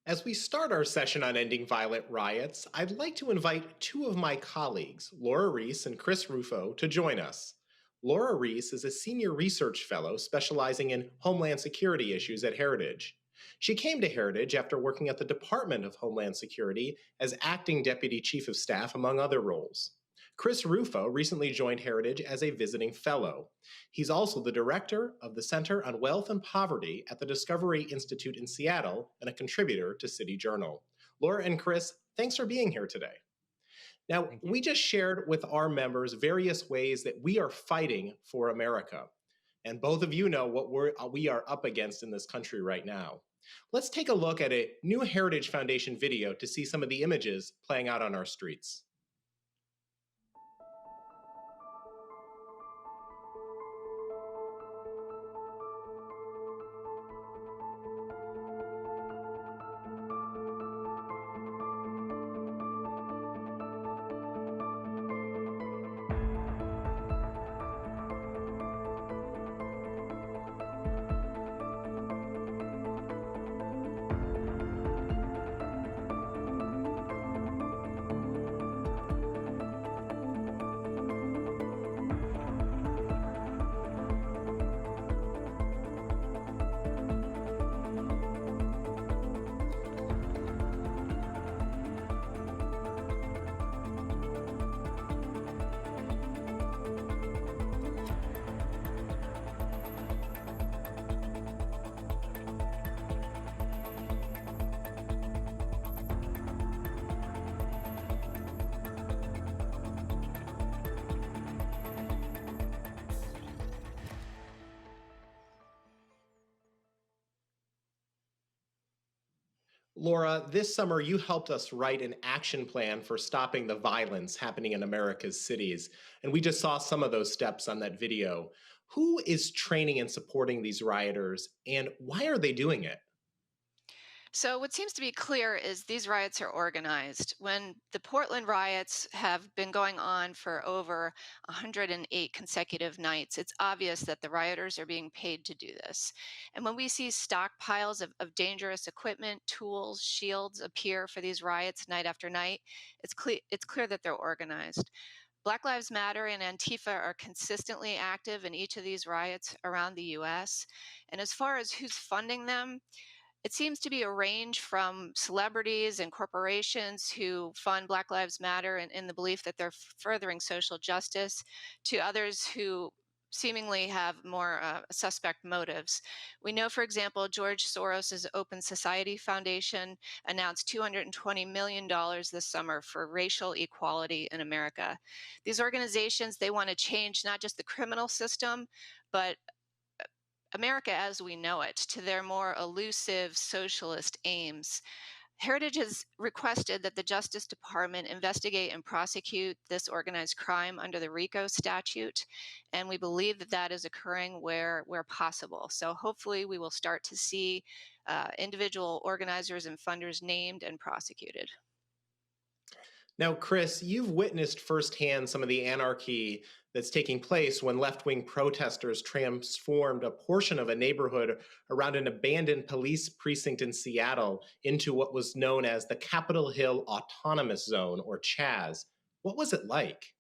As we start our session on ending violent riots, I'd like to invite two of my colleagues, Lora Ries and Chris Rufo, to join us. Lora Ries is a senior research fellow specializing in Homeland Security issues at Heritage. She came to Heritage after working at the Department of Homeland Security as acting deputy chief of staff, among other roles. Chris Rufo recently joined Heritage as a visiting fellow. He's also the director of the Center on Wealth and Poverty at the Discovery Institute in Seattle and a contributor to City Journal. Laura and Chris, thanks for being here today. Now, Thank you. we just shared with our members various ways that we are fighting for America. And both of you know what we are up against in this country right now. Let's take a look at a new Heritage Foundation video to see some of the images playing out on our streets. Laura, this summer you helped us write an action plan for stopping the violence happening in America's cities. And we just saw some of those steps on that video. Who is training and supporting these rioters, and why are they doing it? So, what seems to be clear is these riots are organized. When the Portland riots have been going on for over 108 consecutive nights, it's obvious that the rioters are being paid to do this. And when we see stockpiles of dangerous equipment, tools, shields appear for these riots night after night, it's clear that they're organized. Black Lives Matter and Antifa are consistently active in each of these riots around the US. And as far as who's funding them, it seems to be a range from celebrities and corporations who fund Black Lives Matter in the belief that they're furthering social justice to others who seemingly have more suspect motives. We know, for example, George Soros's Open Society Foundation announced $220 million this summer for racial equality in America. These organizations, they want to change not just the criminal system, but America as we know it to their more elusive socialist aims. Heritage has requested that the Justice Department investigate and prosecute this organized crime under the RICO statute, and we believe that that is occurring where possible. So hopefully we will start to see individual organizers and funders named and prosecuted. Now, Chris, you've witnessed firsthand some of the anarchy that's taking place when left wing protesters transformed a portion of a neighborhood around an abandoned police precinct in Seattle into what was known as the Capitol Hill Autonomous Zone, or CHAZ. What was it like?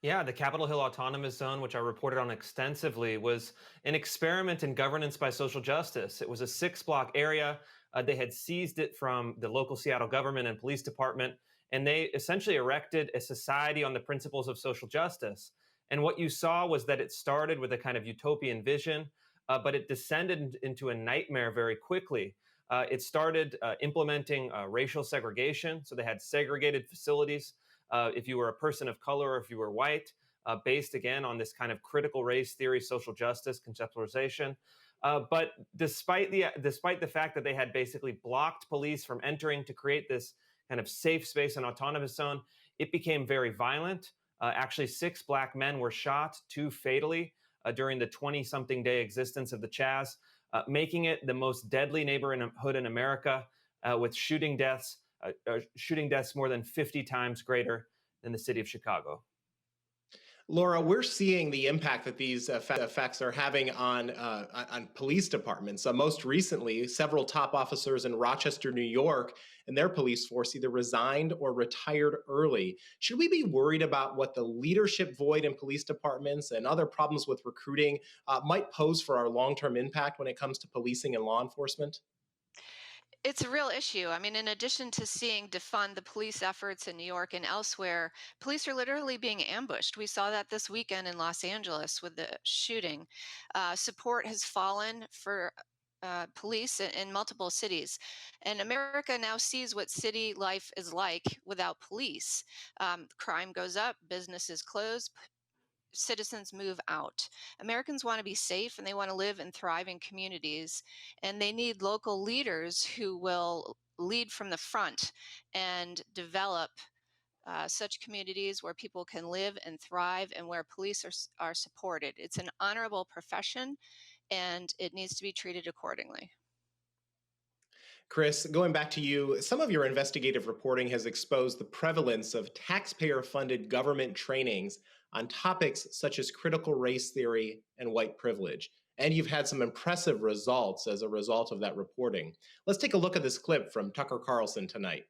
Yeah, the Capitol Hill Autonomous Zone, which I reported on extensively, was an experiment in governance by social justice. It was a 6-block area. They had seized it from the local Seattle government and police department, and they essentially erected a society on the principles of social justice. And what you saw was that it started with a kind of utopian vision, but it descended into a nightmare very quickly. It started implementing racial segregation. So they had segregated facilities if you were a person of color or if you were white, based again on this kind of critical race theory, social justice conceptualization. But despite the fact that they had basically blocked police from entering to create this kind of safe space and autonomous zone, it became very violent. Actually, 6 black men were shot, 2 fatally, during the 20-something day existence of the Chaz, making it the most deadly neighborhood in America, with shooting deaths more than 50 times greater than the city of Chicago. Laura, we're seeing the impact that these effects are having on police departments. Most recently, several top officers in Rochester, New York, and their police force either resigned or retired early. Should we be worried about what the leadership void in police departments and other problems with recruiting might pose for our long-term impact when it comes to policing and law enforcement? It's a real issue. I mean, in addition to seeing defund the police efforts in New York and elsewhere, police are literally being ambushed. We saw that this weekend in Los Angeles with the shooting. Support has fallen for police in multiple cities. And America now sees what city life is like without police. Crime goes up, businesses close, citizens move out. Americans want to be safe and they want to live and thrive in communities. And they need local leaders who will lead from the front and develop such communities where people can live and thrive and where police are supported. It's an honorable profession and it needs to be treated accordingly. Chris, going back to you, some of your investigative reporting has exposed the prevalence of taxpayer funded government trainings on topics such as critical race theory and white privilege. And you've had some impressive results as a result of that reporting. Let's take a look at this clip from Tucker Carlson tonight.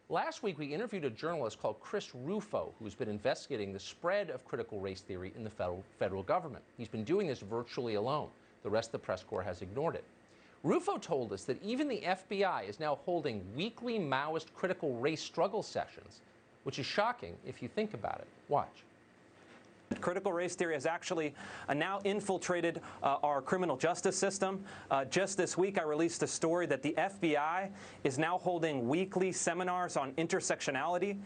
Last week, we interviewed a journalist called Chris Rufo, who's been investigating the spread of critical race theory in the federal government. He's been doing this virtually alone. The rest of the press corps has ignored it. Rufo told us that even the FBI is now holding weekly Maoist critical race struggle sessions, which is shocking if you think about it. Watch. Critical race theory has actually now infiltrated our criminal justice system. Just this week, I released a story that the FBI is now holding weekly seminars on intersectionality,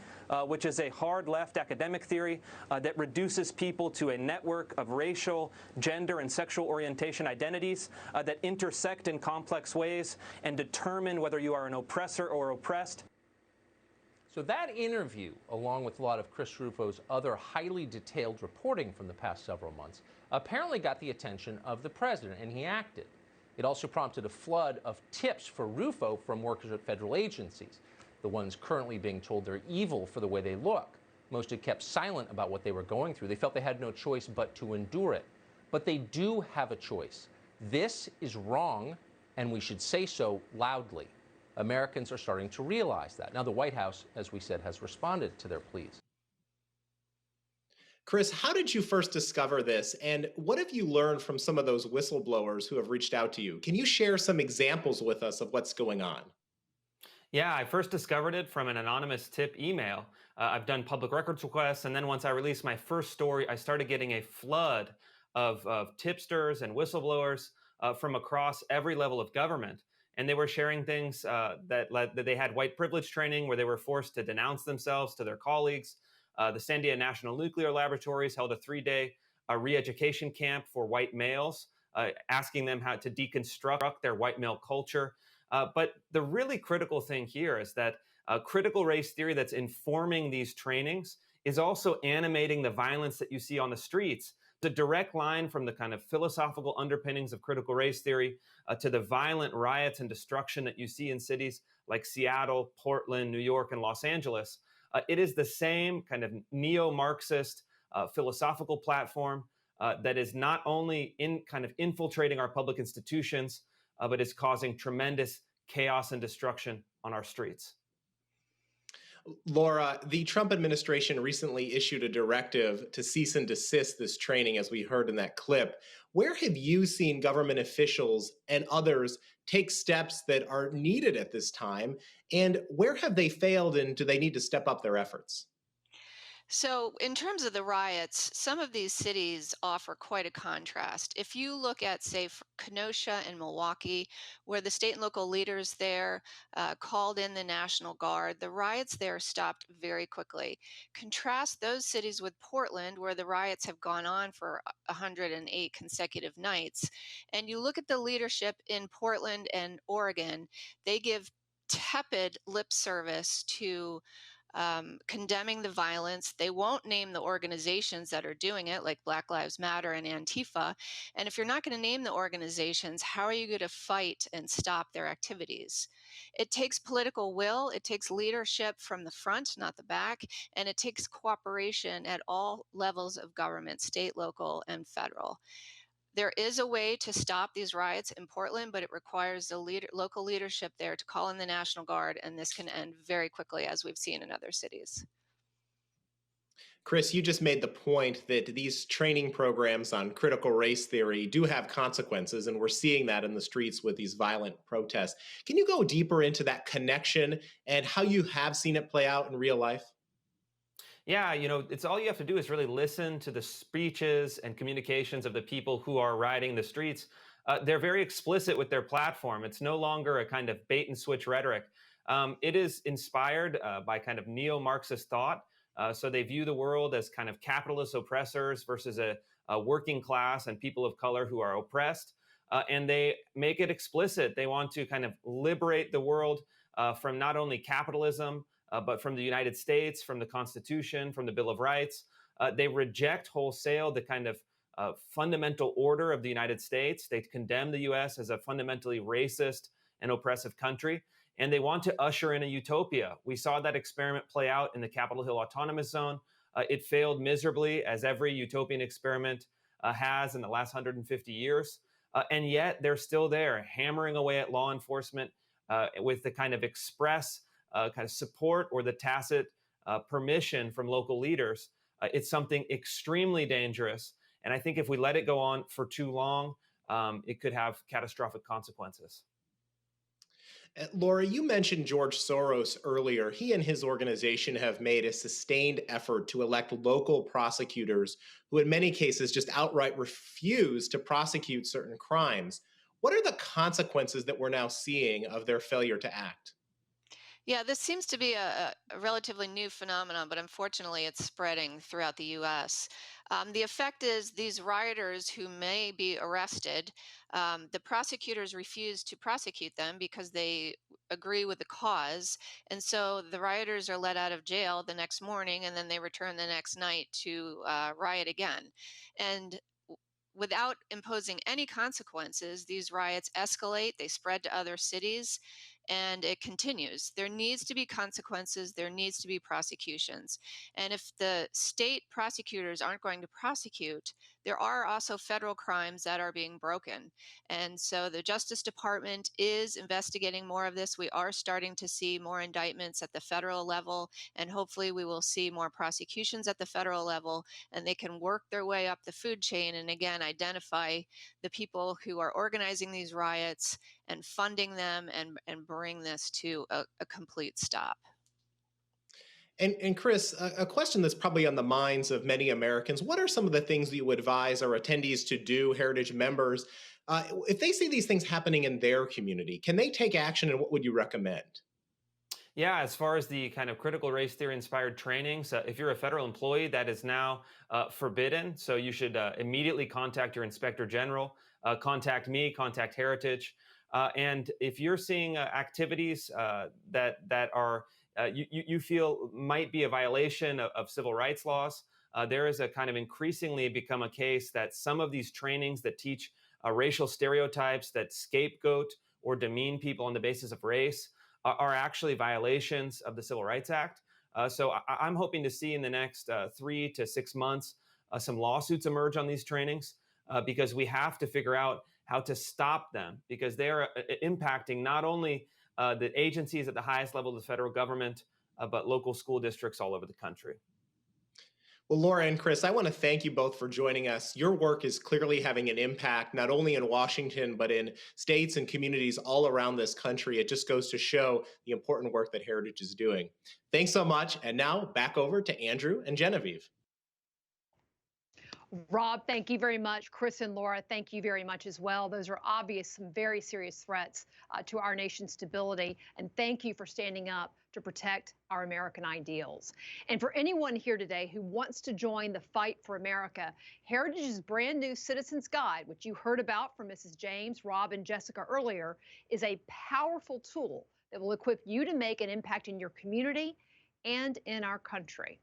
which is a hard left academic theory that reduces people to a network of racial, gender, and sexual orientation identities that intersect in complex ways and determine whether you are an oppressor or oppressed. So that interview, along with a lot of Chris Rufo's other highly detailed reporting from the past several months, apparently got the attention of the president, and he acted. It also prompted a flood of tips for Rufo from workers at federal agencies, the ones currently being told they're evil for the way they look. Most had kept silent about what they were going through. They felt they had no choice but to endure it. But they do have a choice. This is wrong, and we should say so loudly. Americans are starting to realize that. Now, the White House, as we said, has responded to their pleas. Chris, how did you first discover this? And what have you learned from some of those whistleblowers who have reached out to you? Can you share some examples with us of what's going on? Yeah, I first discovered it from an anonymous tip email. I've done public records requests, and then once I released my first story, I started getting a flood of tipsters and whistleblowers from across every level of government. And they were sharing things that they had white privilege training where they were forced to denounce themselves to their colleagues. The Sandia National Nuclear Laboratories held a 3-day re-education camp for white males, asking them how to deconstruct their white male culture. But the really critical thing here is that critical race theory that's informing these trainings is also animating the violence that you see on the streets. The direct line from the kind of philosophical underpinnings of critical race theory to the violent riots and destruction that you see in cities like Seattle, Portland, New York, and Los Angeles. It is the same kind of neo-Marxist philosophical platform that is not only kind of infiltrating our public institutions, but is causing tremendous chaos and destruction on our streets. Laura, the Trump administration recently issued a directive to cease and desist this training, as we heard in that clip. Where have you seen government officials and others take steps that are needed at this time? And where have they failed, and do they need to step up their efforts? So, in terms of the riots, some of these cities offer quite a contrast. If you look at, say, Kenosha and Milwaukee, where the state and local leaders there called in the National Guard, the riots there stopped very quickly. Contrast those cities with Portland, where the riots have gone on for 108 consecutive nights. And you look at the leadership in Portland and Oregon, they give tepid lip service to condemning the violence. They won't name the organizations that are doing it, like Black Lives Matter and Antifa. And if you're not going to name the organizations, how are you going to fight and stop their activities? It takes political will, it takes leadership from the front, not the back, and it takes cooperation at all levels of government, state, local, and federal. There is a way to stop these riots in Portland, but it requires the local leadership there to call in the National Guard, and this can end very quickly, as we've seen in other cities. Chris, you just made the point that these training programs on critical race theory do have consequences, and we're seeing that in the streets with these violent protests. Can you go deeper into that connection and how you have seen it play out in real life? Yeah, it's all you have to do is really listen to the speeches and communications of the people who are riding the streets. They're very explicit with their platform. It's no longer a kind of bait and switch rhetoric. It is inspired by kind of neo Marxist thought. So they view the world as kind of capitalist oppressors versus a working class and people of color who are oppressed. And they make it explicit. They want to kind of liberate the world from not only capitalism, but from the United States, from the Constitution, from the Bill of Rights. They reject wholesale the kind of fundamental order of the United States. They condemn the US as a fundamentally racist and oppressive country. And they want to usher in a utopia. We saw that experiment play out in the Capitol Hill Autonomous Zone. It failed miserably, as every utopian experiment has in the last 150 years. And yet they're still there, hammering away at law enforcement with the kind of express kind of support or the tacit permission from local leaders. It's something extremely dangerous. And I think if we let it go on for too long, it could have catastrophic consequences. Laura, you mentioned George Soros earlier. He and his organization have made a sustained effort to elect local prosecutors who, in many cases, just outright refuse to prosecute certain crimes. What are the consequences that we're now seeing of their failure to act? Yeah, this seems to be a relatively new phenomenon, but unfortunately it's spreading throughout the US. The effect is these rioters who may be arrested, the prosecutors refuse to prosecute them because they agree with the cause. And so the rioters are let out of jail the next morning and then they return the next night to riot again. And without imposing any consequences, these riots escalate, they spread to other cities, and it continues. There needs to be consequences, there needs to be prosecutions. And if the state prosecutors aren't going to prosecute, there are also federal crimes that are being broken. And so the Justice Department is investigating more of this. We are starting to see more indictments at the federal level, and hopefully we will see more prosecutions at the federal level, and they can work their way up the food chain and again identify the people who are organizing these riots and funding them and bring this to a complete stop. And Chris, a question that's probably on the minds of many Americans. What are some of the things that you advise our attendees to do, Heritage members, if they see these things happening in their community? Can they take action, and what would you recommend? Yeah, as far as the kind of critical race theory inspired trainings, if you're a federal employee, that is now forbidden. So you should immediately contact your inspector general, contact me, contact Heritage. And if you're seeing activities that are you feel might be a violation of civil rights laws, there is a kind of increasingly become a case that some of these trainings that teach racial stereotypes that scapegoat or demean people on the basis of race are actually violations of the Civil Rights Act. So I'm hoping to see in the next 3 to 6 months some lawsuits emerge on these trainings because we have to figure out how to stop them because they are impacting not only the agencies at the highest level of the federal government, but local school districts all over the country. Well, Laura and Chris, I want to thank you both for joining us. Your work is clearly having an impact, not only in Washington, but in states and communities all around this country. It just goes to show the important work that Heritage is doing. Thanks so much. And now back over to Andrew and Genevieve. Rob, thank you very much. Chris and Laura, thank you very much as well. Those are obvious, some very serious threats to our nation's stability. And thank you for standing up to protect our American ideals. And for anyone here today who wants to join the fight for America, Heritage's brand new Citizens Guide, which you heard about from Mrs. James, Rob, and Jessica earlier, is a powerful tool that will equip you to make an impact in your community and in our country.